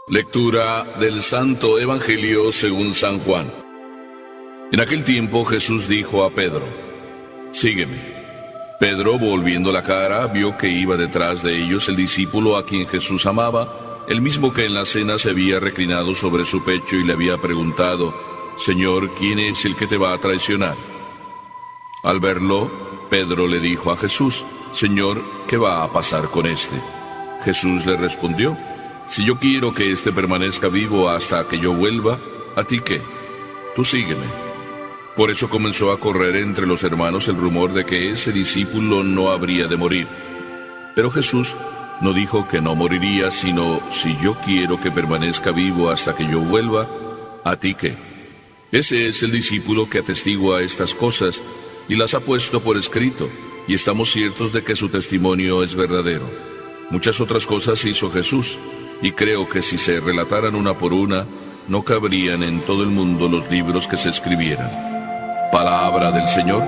Lectura del Santo Evangelio según San Juan. En aquel tiempo Jesús dijo a Pedro: «Sígueme». Pedro, volviendo la cara, vio que iba detrás de ellos el discípulo a quien Jesús amaba, el mismo que en la cena se había reclinado sobre su pecho y le había preguntado: «Señor, ¿quién es el que te va a traicionar?». Al verlo, Pedro le dijo a Jesús: «Señor, ¿qué va a pasar con este?». Jesús le respondió: «Si yo quiero que éste permanezca vivo hasta que yo vuelva, ¿a ti qué? Tú sígueme». Por eso comenzó a correr entre los hermanos el rumor de que ese discípulo no habría de morir. Pero Jesús no dijo que no moriría, sino: «Si yo quiero que permanezca vivo hasta que yo vuelva, ¿a ti qué?». Ese es el discípulo que atestigua estas cosas y las ha puesto por escrito, y estamos ciertos de que su testimonio es verdadero. Muchas otras cosas hizo Jesús, y creo que si se relataran una por una, no cabrían en todo el mundo los libros que se escribieran. Palabra del Señor.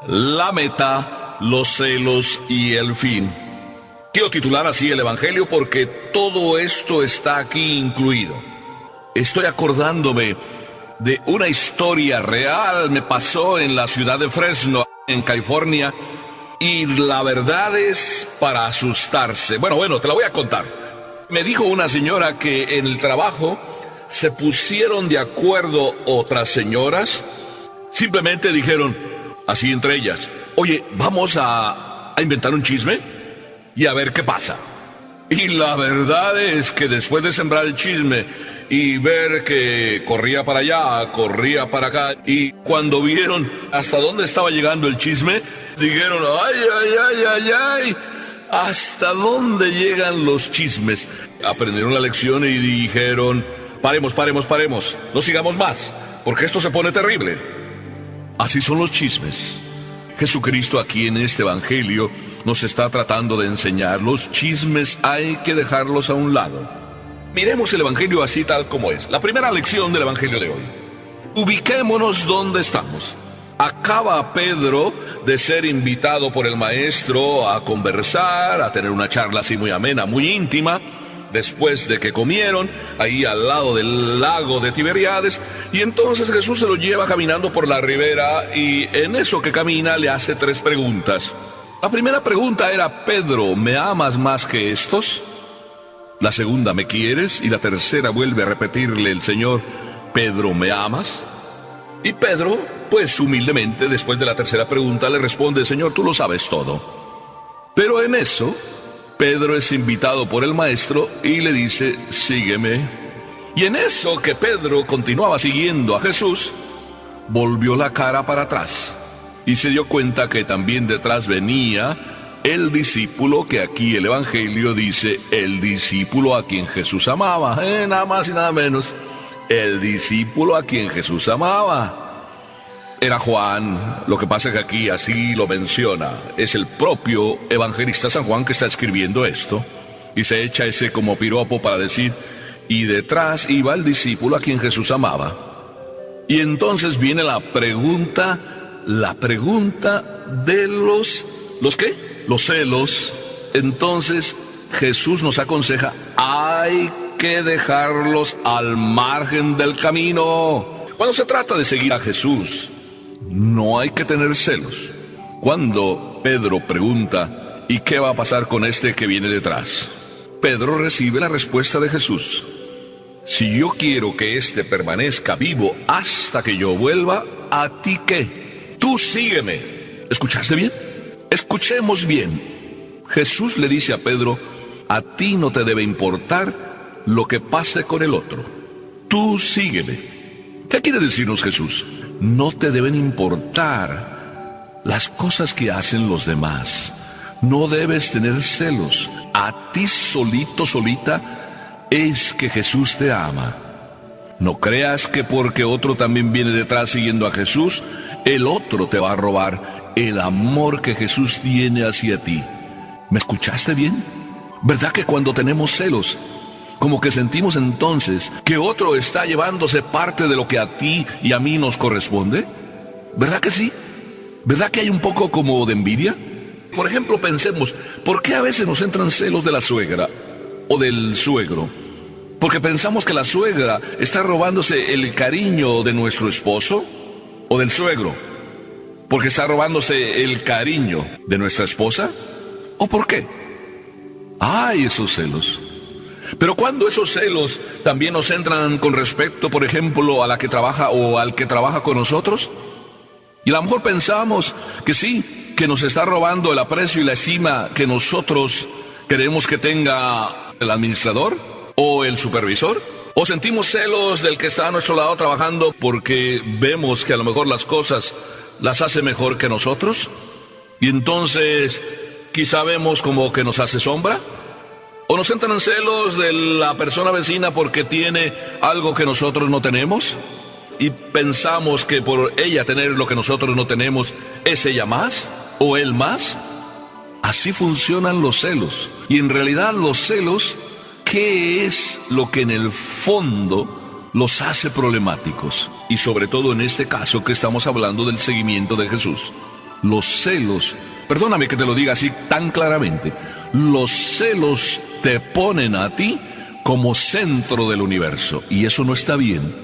La meta, los celos y el fin. Quiero titular así el Evangelio porque todo esto está aquí incluido. Estoy acordándome de una historia real, me pasó en la ciudad de Fresno, en California, y la verdad es para asustarse. Bueno, te la voy a contar. Me dijo una señora que en el trabajo se pusieron de acuerdo otras señoras. Simplemente dijeron, así entre ellas: «Oye, vamos a inventar un chisme y a ver qué pasa». Y la verdad es que después de sembrar el chisme y ver que corría para allá, corría para acá, y cuando vieron hasta dónde estaba llegando el chisme, dijeron: ay, ¿hasta dónde llegan los chismes? Aprendieron la lección y dijeron: paremos, no sigamos más, porque esto se pone terrible. Así son los chismes. Jesucristo aquí en este Evangelio nos está tratando de enseñar: los chismes hay que dejarlos a un lado. Miremos el Evangelio así tal como es. La primera lección del Evangelio de hoy. Ubiquémonos donde estamos. Acaba Pedro de ser invitado por el maestro a conversar, a tener una charla así muy amena, muy íntima, después de que comieron ahí al lado del lago de Tiberíades, y entonces Jesús se lo lleva caminando por la ribera, y en eso que camina le hace 3 preguntas. La primera pregunta era: «Pedro, ¿me amas más que estos?». La segunda: «¿Me quieres?». Y la tercera vuelve a repetirle el Señor: «Pedro, ¿me amas?». Y Pedro, pues humildemente, después de la tercera pregunta, le responde: «Señor, tú lo sabes todo». Pero en eso, Pedro es invitado por el maestro y le dice: «Sígueme». Y en eso que Pedro continuaba siguiendo a Jesús, volvió la cara para atrás y se dio cuenta que también detrás venía el discípulo que aquí el Evangelio dice: el discípulo a quien Jesús amaba. Nada más y nada menos. El discípulo a quien Jesús amaba. Era Juan. Lo que pasa es que aquí así lo menciona. Es el propio evangelista San Juan que está escribiendo esto. Y se echa ese como piropo para decir: y detrás iba el discípulo a quien Jesús amaba. Y entonces viene la pregunta de ¿los qué? Los celos. Entonces Jesús nos aconseja: hay que dejarlos al margen del camino. Cuando se trata de seguir a Jesús, no hay que tener celos. Cuando Pedro pregunta: ¿y qué va a pasar con este que viene detrás?, Pedro recibe la respuesta de Jesús: si yo quiero que este permanezca vivo hasta que yo vuelva, ¿a ti qué? Tú sígueme. ¿Escuchaste bien? Escuchemos bien. Jesús le dice a Pedro: a ti no te debe importar lo que pase con el otro. Tú sígueme. ¿Qué quiere decirnos Jesús? No te deben importar las cosas que hacen los demás. No debes tener celos. A ti solito, solita, es que Jesús te ama. No creas que porque otro también viene detrás siguiendo a Jesús, el otro te va a robar el amor que Jesús tiene hacia ti. ¿Me escuchaste bien? ¿Verdad que cuando tenemos celos, como que sentimos entonces que otro está llevándose parte de lo que a ti y a mí nos corresponde? ¿Verdad que sí? ¿Verdad que hay un poco como de envidia? Por ejemplo, pensemos, ¿por qué a veces nos entran celos de la suegra o del suegro? ¿Porque pensamos que la suegra está robándose el cariño de nuestro esposo? ¿O del suegro? ¿Porque está robándose el cariño de nuestra esposa? ¿O por qué? Hay esos celos. Pero cuando esos celos también nos entran con respecto, por ejemplo, a la que trabaja o al que trabaja con nosotros, y a lo mejor pensamos que sí, que nos está robando el aprecio y la estima que nosotros queremos que tenga el administrador o el supervisor, o sentimos celos del que está a nuestro lado trabajando porque vemos que a lo mejor las cosas las hace mejor que nosotros, y entonces quizá vemos como que nos hace sombra. ¿O nos entran celos de la persona vecina porque tiene algo que nosotros no tenemos? Y pensamos que por ella tener lo que nosotros no tenemos, ¿es ella más? ¿O él más? Así funcionan los celos. Y en realidad los celos, ¿qué es lo que en el fondo los hace problemáticos? Y sobre todo en este caso que estamos hablando del seguimiento de Jesús. Los celos, perdóname que te lo diga así tan claramente, los celos te ponen a ti como centro del universo, y eso no está bien.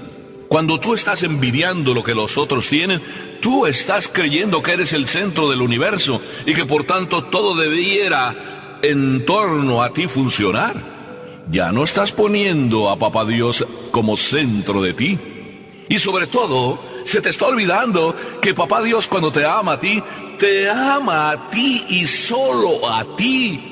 Cuando tú estás envidiando lo que los otros tienen, tú estás creyendo que eres el centro del universo y que por tanto todo debiera en torno a ti funcionar. Ya no estás poniendo a Papá Dios como centro de ti. Y sobre todo, se te está olvidando que Papá Dios, cuando te ama a ti y solo a ti.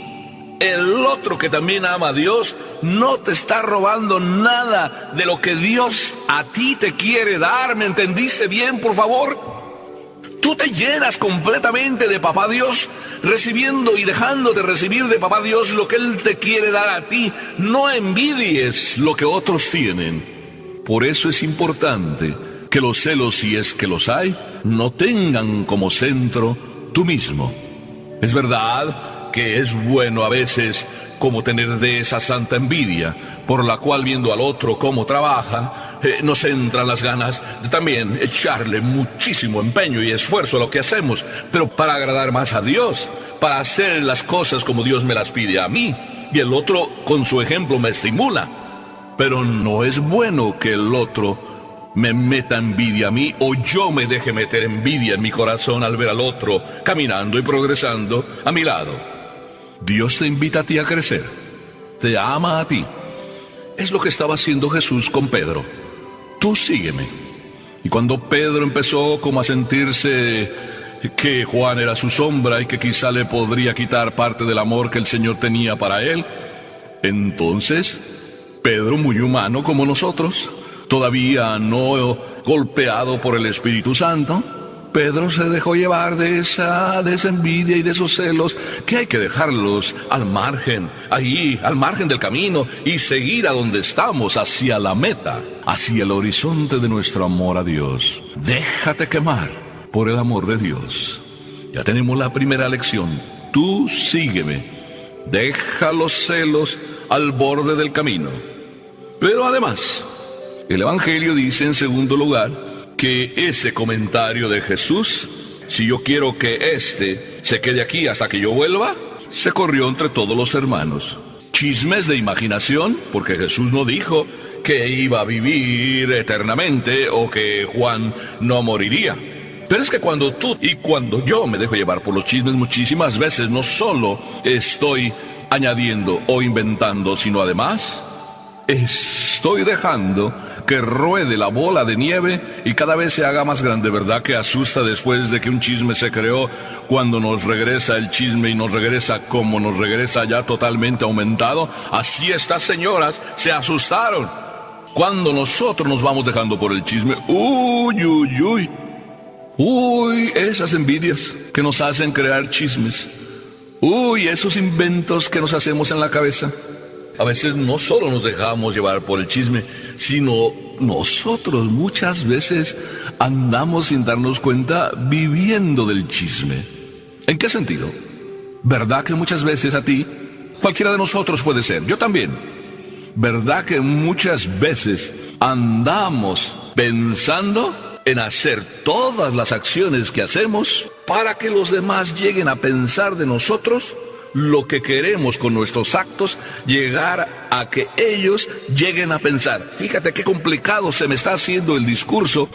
El otro que también ama a Dios no te está robando nada de lo que Dios a ti te quiere dar. ¿Me entendiste bien, por favor? Tú te llenas completamente de Papá Dios, recibiendo y dejando de recibir de Papá Dios lo que Él te quiere dar a ti. No envidies lo que otros tienen. Por eso es importante que los celos, si es que los hay, no tengan como centro tú mismo. Es verdad que es bueno a veces como tener de esa santa envidia, por la cual viendo al otro cómo trabaja, nos entran las ganas de también echarle muchísimo empeño y esfuerzo a lo que hacemos, pero para agradar más a Dios, para hacer las cosas como Dios me las pide a mí, y el otro con su ejemplo me estimula. Pero no es bueno que el otro me meta envidia a mí, o yo me deje meter envidia en mi corazón al ver al otro caminando y progresando a mi lado. Dios te invita a ti a crecer, te ama a ti. Es lo que estaba haciendo Jesús con Pedro. Tú sígueme. Y cuando Pedro empezó como a sentirse que Juan era su sombra y que quizá le podría quitar parte del amor que el Señor tenía para él, entonces Pedro, muy humano como nosotros, todavía no golpeado por el Espíritu Santo, Pedro se dejó llevar de esa envidia y de esos celos, que hay que dejarlos al margen, ahí, al margen del camino, y seguir a donde estamos, hacia la meta, hacia el horizonte de nuestro amor a Dios. Déjate quemar por el amor de Dios. Ya tenemos la primera lección. Tú sígueme. Deja los celos al borde del camino. Pero además, el Evangelio dice en segundo lugar, que ese comentario de Jesús, si yo quiero que se quede aquí hasta que yo vuelva, se corrió entre todos los hermanos. Chismes de imaginación, porque Jesús no dijo que iba a vivir eternamente o que Juan no moriría. Pero es que cuando tú y cuando yo me dejo llevar por los chismes, muchísimas veces no solo estoy añadiendo o inventando, sino además estoy dejando que ruede la bola de nieve y cada vez se haga más grande. ¿Verdad que asusta después de que un chisme se creó, cuando nos regresa el chisme y nos regresa como nos regresa ya totalmente aumentado? Así estas señoras se asustaron cuando nosotros nos vamos dejando por el chisme. Uy, uy, uy. Uy, esas envidias que nos hacen crear chismes. Uy, esos inventos que nos hacemos en la cabeza. A veces no solo nos dejamos llevar por el chisme, sino nosotros muchas veces andamos sin darnos cuenta viviendo del chisme. ¿En qué sentido? ¿Verdad que muchas veces a ti, cualquiera de nosotros puede ser, yo también, verdad que muchas veces andamos pensando en hacer todas las acciones que hacemos para que los demás lleguen a pensar de nosotros lo que queremos con nuestros actos, llegar a que ellos lleguen a pensar. Fíjate qué complicado se me está haciendo el discurso.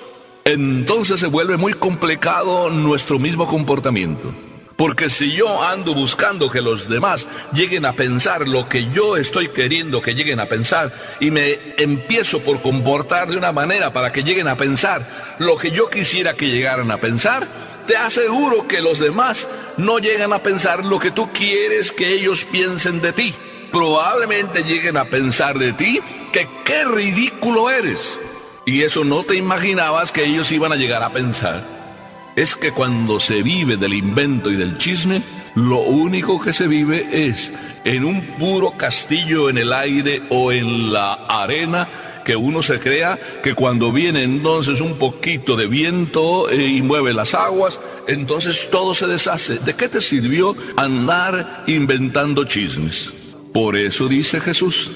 Entonces se vuelve muy complicado nuestro mismo comportamiento. Porque si yo ando buscando que los demás lleguen a pensar lo que yo estoy queriendo que lleguen a pensar, y me empiezo por comportar de una manera para que lleguen a pensar lo que yo quisiera que llegaran a pensar, te aseguro que los demás no llegan a pensar lo que tú quieres que ellos piensen de ti. Probablemente lleguen a pensar de ti que qué ridículo eres. Y eso no te imaginabas que ellos iban a llegar a pensar. Es que cuando se vive del invento y del chisme, lo único que se vive es en un puro castillo en el aire o en la arena, que uno se crea que cuando viene entonces un poquito de viento y mueve las aguas, entonces todo se deshace. ¿De qué te sirvió andar inventando chismes? Por eso dice Jesús: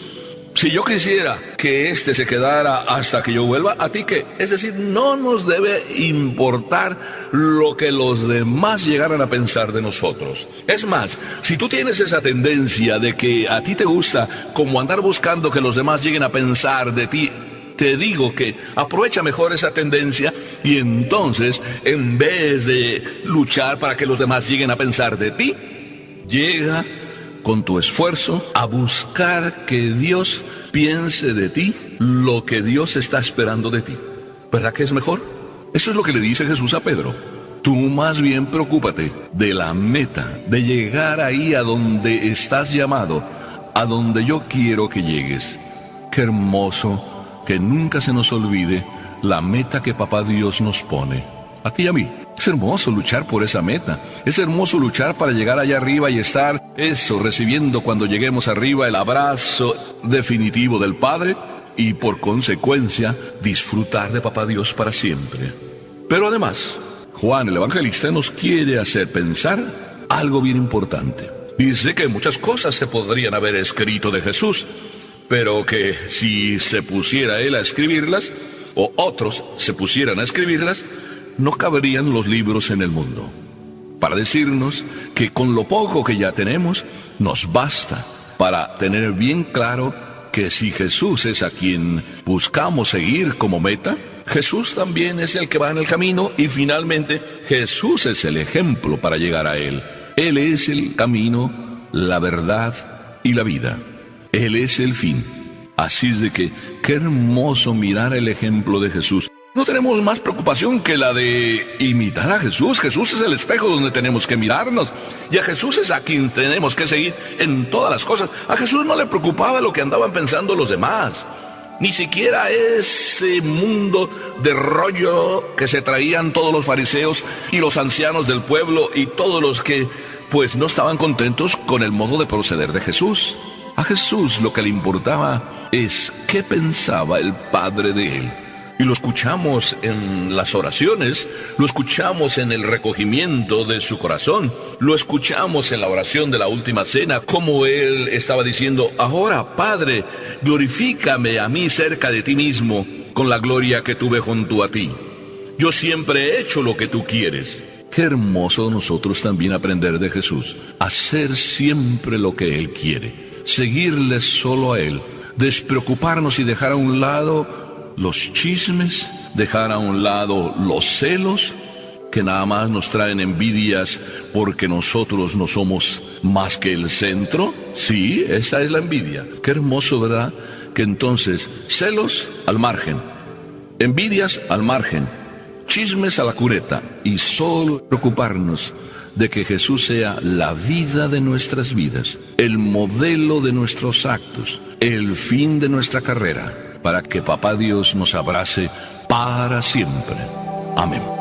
si yo quisiera que este se quedara hasta que yo vuelva, ¿a ti qué? Es decir, no nos debe importar lo que los demás llegaran a pensar de nosotros. Es más, si tú tienes esa tendencia de que a ti te gusta como andar buscando que los demás lleguen a pensar de ti, te digo que aprovecha mejor esa tendencia y entonces, en vez de luchar para que los demás lleguen a pensar de ti, llega con tu esfuerzo a buscar que Dios piense de ti lo que Dios está esperando de ti. ¿Verdad que es mejor? Eso es lo que le dice Jesús a Pedro. Tú más bien preocúpate de la meta, de llegar ahí a donde estás llamado, a donde yo quiero que llegues. Qué hermoso que nunca se nos olvide la meta que Papá Dios nos pone, a ti y a mí. Es hermoso luchar por esa meta. Es hermoso luchar para llegar allá arriba y estar recibiendo cuando lleguemos arriba el abrazo definitivo del Padre y por consecuencia disfrutar de Papá Dios para siempre. Pero además, Juan el Evangelista nos quiere hacer pensar algo bien importante. Dice que muchas cosas se podrían haber escrito de Jesús, pero que si se pusiera él a escribirlas, o otros se pusieran a escribirlas, no caberían los libros en el mundo. Para decirnos que con lo poco que ya tenemos, nos basta para tener bien claro que si Jesús es a quien buscamos seguir como meta, Jesús también es el que va en el camino y finalmente Jesús es el ejemplo para llegar a Él. Él es el camino, la verdad y la vida. Él es el fin. Así es de que qué hermoso mirar el ejemplo de Jesús. No tenemos más preocupación que la de imitar a Jesús. Jesús es el espejo donde tenemos que mirarnos. Y a Jesús es a quien tenemos que seguir en todas las cosas. A Jesús no le preocupaba lo que andaban pensando los demás. Ni siquiera ese mundo de rollo que se traían todos los fariseos y los ancianos del pueblo y todos los que pues no estaban contentos con el modo de proceder de Jesús. A Jesús lo que le importaba es qué pensaba el Padre de él. Y lo escuchamos en las oraciones, lo escuchamos en el recogimiento de su corazón, lo escuchamos en la oración de la última cena, como él estaba diciendo: ahora, Padre, glorifícame a mí cerca de ti mismo, con la gloria que tuve junto a ti. Yo siempre he hecho lo que tú quieres. Qué hermoso nosotros también aprender de Jesús, hacer siempre lo que Él quiere, seguirle solo a Él, despreocuparnos y dejar a un lado los chismes, dejar a un lado los celos, que nada más nos traen envidias porque nosotros no somos más que el centro. Sí, esa es la envidia. Qué hermoso, ¿verdad? Que entonces, celos al margen, envidias al margen, chismes a la cuneta, y solo preocuparnos de que Jesús sea la vida de nuestras vidas, el modelo de nuestros actos, el fin de nuestra carrera, para que Papá Dios nos abrace para siempre. Amén.